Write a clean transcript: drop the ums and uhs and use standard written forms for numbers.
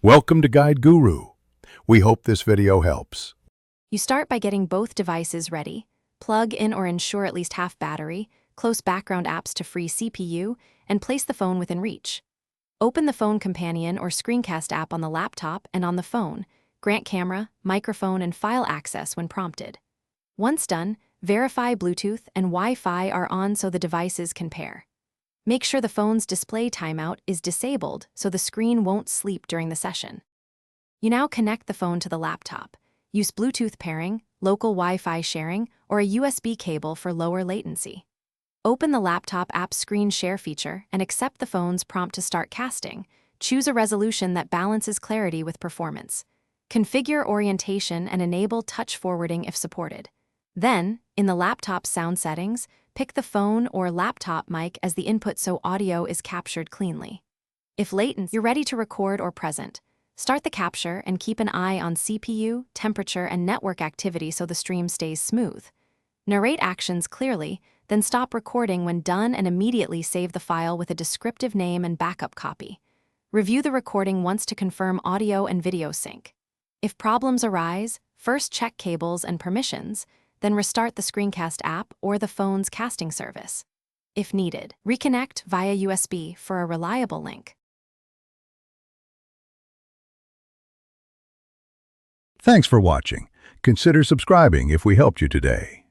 Welcome to Guide Guru. We hope this video helps. You start by getting both devices ready. Plug in or ensure at least half battery, close background apps to free CPU, and place the phone within reach. Open the phone companion or screencast app on the laptop and on the phone. Grant camera, microphone, and file access when prompted. Once done, verify Bluetooth and Wi-Fi are on so the devices can pair. Make sure the phone's display timeout is disabled so the screen won't sleep during the session. You now connect the phone to the laptop. Use Bluetooth pairing, local Wi-Fi sharing, or a USB cable for lower latency. Open the laptop app's screen share feature and accept the phone's prompt to start casting. Choose a resolution that balances clarity with performance. Configure orientation and enable touch forwarding if supported. Then, in the laptop sound settings, pick the phone or laptop mic as the input so audio is captured cleanly. If latent, you're ready to record or present. Start the capture and keep an eye on CPU, temperature, and network activity so the stream stays smooth. Narrate actions clearly, then stop recording when done and immediately save the file with a descriptive name and backup copy. Review the recording once to confirm audio and video sync. If problems arise, first check cables and permissions, then restart the screencast app or the phone's casting service. If needed, reconnect via USB for a reliable link. Thanks for watching. Consider subscribing if we helped you today.